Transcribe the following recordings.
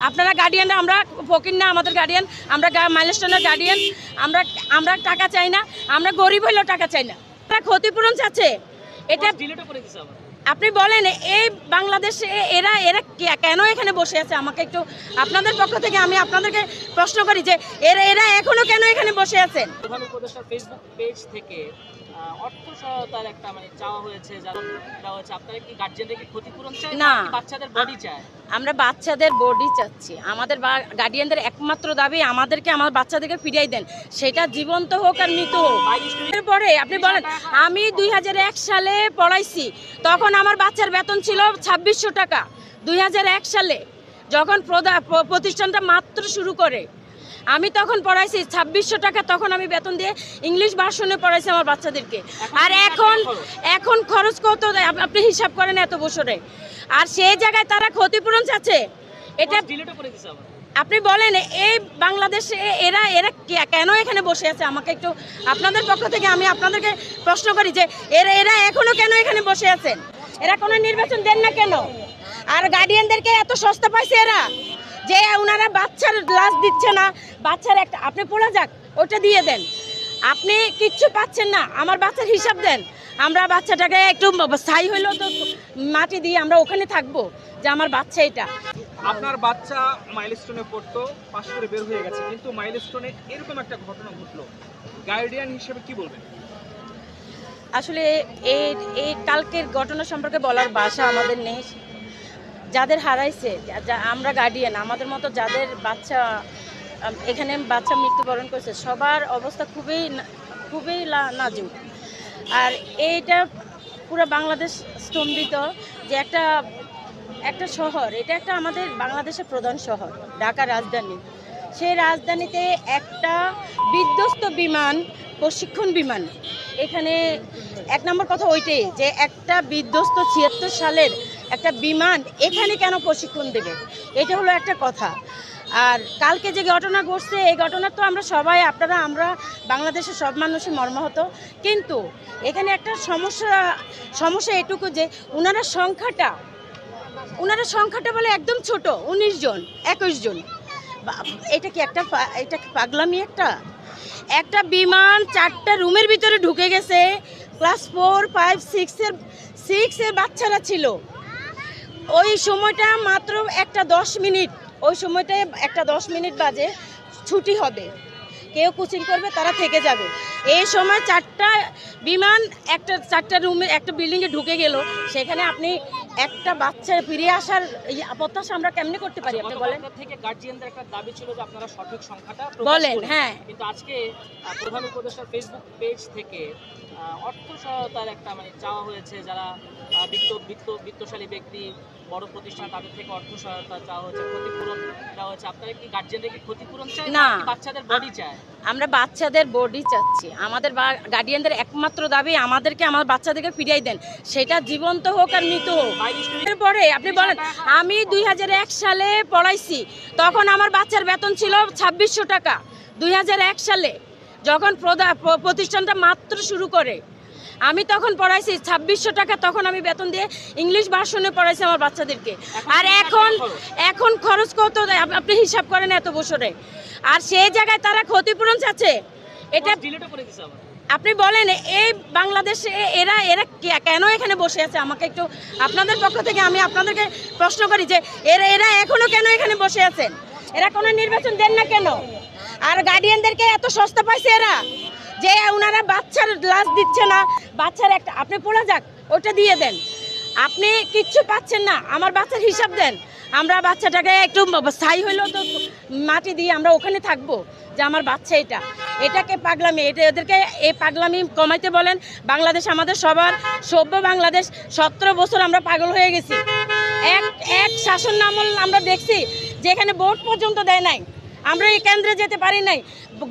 আপনারা গার্ডিয়ানরা, আমরা ফকির না, আমাদের গার্ডিয়ান, আমরা মাইলস্টোনের গার্ডিয়ান। আমরা টাকা চাই না, আমরা গরিব হইলেও টাকা চাই না। তারা ক্ষতিপূরণ চাচ্ছে, এটা আপনি বলেন। এই বাংলাদেশে এরা এরা কেন এখানে বসে আছে? আমাকে একটু আপনাদের পক্ষ থেকে আমি আপনাদেরকে প্রশ্ন করি যে এরা এখনো কেন এখানে বসে আছেন? প্রধান উপদেষ্টার ফেসবুক পেজ থেকে অর্থ সহায়তার একটা চাওয়া হয়েছে, যারা হচ্ছে আপনারা কি গার্জিয়ানদের কি ক্ষতিপূরণ চায় না, বাচ্চাদের বডি চায়? আমরা বাচ্চাদের বডি চাচ্ছি। আমাদের গার্ডিয়ানদের একমাত্র দাবি আমাদেরকে, আমার বাচ্চাদেরকে ফিরিয়ে দেন, সেটা জীবন্ত হোক আর মৃত হোক। এরপরে আপনি বলেন, আমি 2001 সালে পড়াইছি, তখন আমার বাচ্চার বেতন ছিল 2600 টাকা। 2001 সালে যখন প্রতিষ্ঠানটা মাত্র শুরু করে, আমি তখন পড়াইছি 2600 টাকা, তখন আমি বেতন দিয়ে ইংলিশ ভার্সনে পড়াইছি আমার বাচ্চাদেরকে। আর এখন খরচ কত আপনি হিসাব করেন এত বছরে। আর সেই জায়গায় তারা ক্ষতিপূরণ চাচ্ছে, এটা আপনি বলেন। এই বাংলাদেশে এরা কেন এখানে বসে আছে? আমাকে একটু আপনাদের পক্ষ থেকে আমি আপনাদেরকে প্রশ্ন করি যে এরা এখনো কেন এখানে বসে আছেন? এরা কোনো নির্বাচন দেন না কেন? আর গার্ডিয়ানদেরকে এত সস্তা পাইছে এরা যে ওনারা বাচ্চার লাশ দিচ্ছে না, বাচ্চার একটা আপনি পড়া যাক ওটা দিয়ে দেন। আপনি কিচ্ছু পাচ্ছেন না, আমার বাচ্চার হিসাব দেন। আমরা বাচ্চাটাকে একটু স্থায়ী হইলেও তো মাটি দিয়ে আমরা ওখানে থাকবো, যে আমার বাচ্চা এটা। আপনার বাচ্চা মাইলস্টোনে পড়তো, পাশ করে বের হয়ে গেছে, কিন্তু মাইলস্টোনে এরকম একটা ঘটনা ঘটলো, গার্ডিয়ান হিসেবে কি বলবেন? আসলে এই কালকের ঘটনা সম্পর্কে বলার ভাষা আমাদের নেই। যাদের হারাইছে, আমরা গার্ডিয়ান, আমাদের মতো যাদের বাচ্চা এখানে বাচ্চা মৃত্যুবরণ করেছে, সবার অবস্থা খুবই নাজুক। আর এইটা পুরো বাংলাদেশ স্তম্ভিত, যে একটা শহর, এটা একটা আমাদের বাংলাদেশের প্রধান শহর, ঢাকা রাজধানী। সেই রাজধানীতে একটা বিধ্বস্ত বিমান, প্রশিক্ষণ বিমান, এখানে এক নম্বর কথা ওইটাই, যে একটা বিধ্বস্ত 76 সালের একটা বিমান এখানে কেন প্রশিক্ষণ দেবে, এটা হলো একটা কথা। আর কালকে যে ঘটনা ঘটছে, এই ঘটনা তো আমরা সবাই, আমরা বাংলাদেশের সব মানুষই মর্মাহত। কিন্তু এখানে একটা সমস্যা এটুকু যে ওনারা সংখ্যাটা বলে একদম ছোট, 19 জন 21 জন। এটা কি পাগলামি? একটা বিমান 4টা রুমের ভিতরে ঢুকে গেছে, ক্লাস 4, 5, 6 এর বাচ্চারা ছিল। ওই সময়টা মাত্র একটা 10 মিনিট, ওই সময়টায় একটা 10 মিনিট বাজে ছুটি হবে, কেউ কোচিং করবে, তারা থেকে যাবে। এই সময় 4টা বিমান 4টা রুমে একটা বিল্ডিংয়ে ঢুকে গেল, সেখানে আপনি একটা বাচ্চা ফিরে আসার প্রত্যাশা আমরা কেমনে করতে পারি? আপনি বলেন। থেকে গার্জিয়ানদের একটা দাবি ছিল যে আপনারা সঠিক সংখ্যাটা বলেন। হ্যাঁ, কিন্তু আজকে প্রধান উপদেষ্টার ফেসবুক পেজ থেকে অর্থ সহায়তার একটা চাওয়া হয়েছে, যারা বিত্তশালী ব্যক্তি, বড় প্রতিষ্ঠান, তাদের থেকে অর্থ সহায়তা চাওয়া হয়েছে, ক্ষতিপূরণ দেওয়া হয়েছে। আপনারা কি গার্জিয়ানদের ক্ষতিপূরণ চায় না, বাচ্চাদের বডি চায়? আমরা বাচ্চাদের বডি চাচ্ছি। আমাদের গার্ডিয়ানদের একমাত্র দাবি আমাদেরকে, আমার বাচ্চাদেরকে ফিরিয়ে দেন, সেটা জীবন্ত হোক আর মৃত হোক। এরপরে আপনি বলেন, আমি 2001 সালে পড়াইছি, তখন আমার বাচ্চার বেতন ছিল 2600 টাকা। 2001 সালে যখন প্রতিষ্ঠানটা মাত্র শুরু করে, আমি তখন পড়াইছি 2600 টাকা, তখন আমি বেতন দিয়ে ইংলিশ ভার্সনে পড়াইছি আমার বাচ্চাদেরকে। আর এখন খরচ কত আপনি হিসাব করেন এত বছরে। আর সেই জায়গায় তারা ক্ষতিপূরণ চাচ্ছে, এটা আপনি বলেন। এই বাংলাদেশে এরা কেন এখানে বসে আছে? আমাকে একটু আপনাদের পক্ষ থেকে আমি আপনাদেরকে প্রশ্ন করি যে এরা এখনো কেন এখানে বসে আছেন? এরা কোনো নির্বাচন দেন না কেন? আর গার্ডিয়ানদেরকে এত সস্তা পাইছে এরা যে ওনারা বাচ্চার লাশ দিচ্ছে না, বাচ্চার একটা আপনি পড়া যাক ওটা দিয়ে দেন। আপনি কিচ্ছু পাচ্ছেন না, আমার বাচ্চার হিসাব দেন। আমরা বাচ্চাটাকে একটু স্থায়ী হইলেও তো মাটি দিয়ে আমরা ওখানে থাকবো, যে আমার বাচ্চা এটাকে পাগলামি, এদেরকে এই পাগলামি কমাইতে বলেন। বাংলাদেশ আমাদের সবার সভ্য বাংলাদেশ। 17 বছর আমরা পাগল হয়ে গেছি। এক শাসন আমল আমরা দেখছি যেখানে ভোট পর্যন্ত দেয় নাই, আমরা এই কেন্দ্রে যেতে পারি নাই।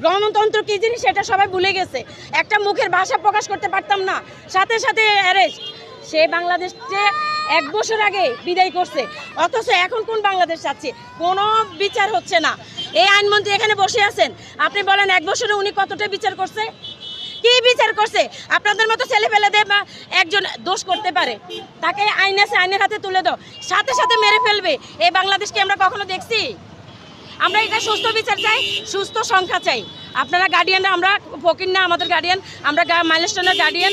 গণতন্ত্র কি জিনিস সেটা সবাই ভুলে গেছে। একটা মুখের ভাষা প্রকাশ করতে পারতাম না, সাথে সাথে অ্যারেস্ট। সে বাংলাদেশ যে 1 বছর আগে বিদায় করছে, অথচ এখন কোন বাংলাদেশ চাচ্ছে? কোনো বিচার হচ্ছে না। এই আইনমন্ত্রী এখানে বসে আছেন, আপনি বলেন 1 বছরে উনি কতটা বিচার করছে? কি বিচার করছে? আপনাদের মতো ছেলে ফেলেদের বা একজন দোষ করতে পারে, তাকে আইন আছে, আইনের হাতে তুলে দাও, সাথে সাথে মেরে ফেলবে। এই বাংলাদেশকে আমরা কখনো দেখছি? আমরা এটা সুস্থ বিচার চাই, সুস্থ সংখ্যা চাই। আপনারা গার্ডিয়ানরা, আমরা ফকির না, আমাদের গার্ডিয়ান, আমরা মাইলস্টোনের গার্ডিয়ান।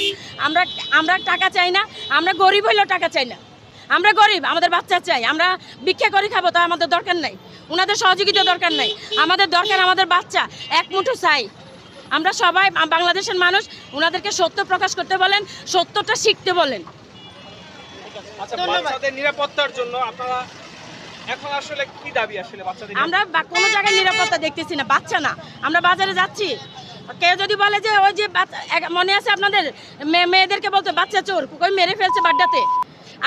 আমরা টাকা চাই না, আমরা গরিব হইলেও টাকা চাই না। আমরা গরিব, আমাদের বাচ্চা চাই। আমরা ভিক্ষা করে খাবো, তা আমাদের দরকার নাই, ওনাদের সহযোগিতা দরকার নাই। আমাদের দরকার আমাদের বাচ্চা, এক মুঠো চাই। আমরা সবাই বাংলাদেশের মানুষ, ওনাদেরকে সত্য প্রকাশ করতে বলেন, সত্যটা শিখতে বলেন। আচ্ছা, বাচ্চাদের নিরাপত্তার জন্য আপনারা এখন আসলে কি দাবি আসলে বাচ্চাদের? আমরা কোনো জায়গায় নিরাপত্তা দেখতেছি না, বাচ্চা না। আমরা বাজারে যাচ্ছি, কেউ যদি বলে যে ওই যে মনে আছে আপনাদের মেয়েদেরকে বলতো বাচ্চা চোর, কই মেরে ফেলছে বাড্ডাতে।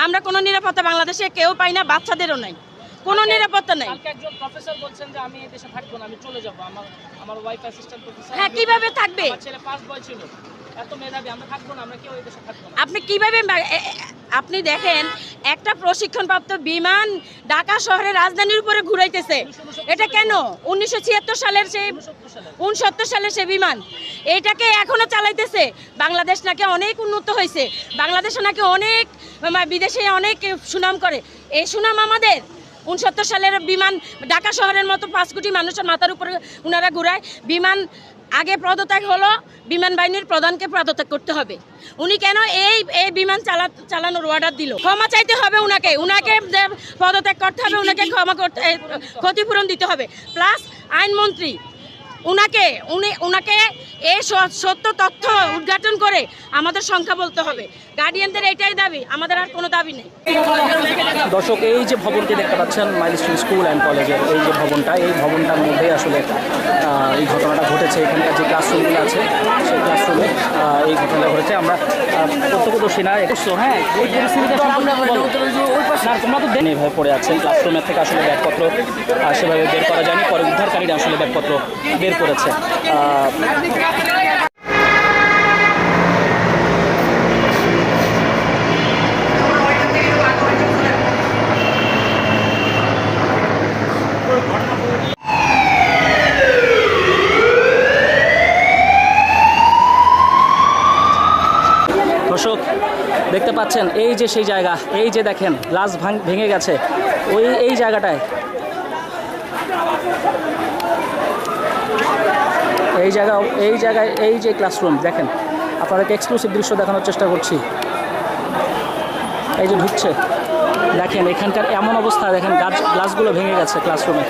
আমরা কোনো নিরাপত্তা বাংলাদেশে কেউ পাই না, বাচ্চাদেরও নাই, কোনো নিরাপত্তা নাই। কালকে একজন প্রফেসর বলছেন যে আমি এই দেশে থাকবো না, আমি চলে যাব। আমার ওয়াইফ অ্যাসিস্ট্যান্ট প্রফেসর। হ্যাঁ, কিভাবে থাকবে? আমার ছেলে পাস বয় ছিল, এত মেধাবী, আমরা থাকবো না, আমরা কেউ এই দেশে থাকবো না। আপনি কিভাবে আপনি দেখেন, একটা প্রশিক্ষণপ্রাপ্ত বিমান ঢাকা শহরের রাজধানীর উপরে ঘুরাইতেছে। এটা কেন? 1976 সালের সেই 69 সালের সে বিমান এইটাকে এখনো চালাইতেছে। বাংলাদেশ নাকি অনেক উন্নত হয়েছে, বাংলাদেশে নাকি অনেক বিদেশে অনেক সুনাম করে। এই সুনাম আমাদের 69 সালের বিমান ঢাকা শহরের মতো 5 কোটি মানুষের মাথার উপরে ওনারা ঘুরায়। বিমান আগে পদত্যাগ হলো, বিমান বাহিনীর প্রধানকে পদত্যাগ করতে হবে। উনি কেন এই বিমান চালানোর অর্ডার দিল? ক্ষমা চাইতে হবে উনাকে, পদত্যাগ করতে হবে, উনাকে ক্ষমা করতে, ক্ষতিপূরণ দিতে হবে। প্লাস আইনমন্ত্রী উনাকে এই সত্য তথ্য উদ্ঘাটন করে আমাদের সংখ্যা বলতে হবে। গার্ডিয়ানদের এটাই দাবি, আমাদের আর কোনো দাবি নেই। দর্শক, এই যে ভবনটি দেখতে পাচ্ছেন মাইলস্টোন স্কুল অ্যান্ড কলেজের এই যে ভবনটা, এই ভবনটার মধ্যে আসলে এই ঘটনাটা ঘটেছে। এখানকার যে ক্লাসরুমগুলো আছে সেই ক্লাসরুমে এই ঘটনাটা ঘটেছে। আমরা প্রত্যক্ষদর্শী না, হ্যাঁ, এই পরিস্থিতিটা তোমরা তো দেন এইভাবে পড়ে আছেন। ক্লাসরুমের থেকে আসলে ব্যাগপত্র সেভাবে বের করা যায়নি, পরে উদ্ধারকারীরা আসলে ব্যাগপত্র বের করেছে। দর্শক দেখতে পাচ্ছেন, এই যে সেই জায়গা, এই যে দেখেন গ্লাস ভেঙে গেছে এই জায়গাটায়, এই যে ক্লাসরুম দেখেন, আপনাদেরকে এক্সক্লুসিভ দৃশ্য দেখানোর চেষ্টা করছি। এই যে ঢুকছে, দেখেন এখানকার এমন অবস্থা, দেখেন গ্লাসগুলো ভেঙে গেছে ক্লাসরুমে।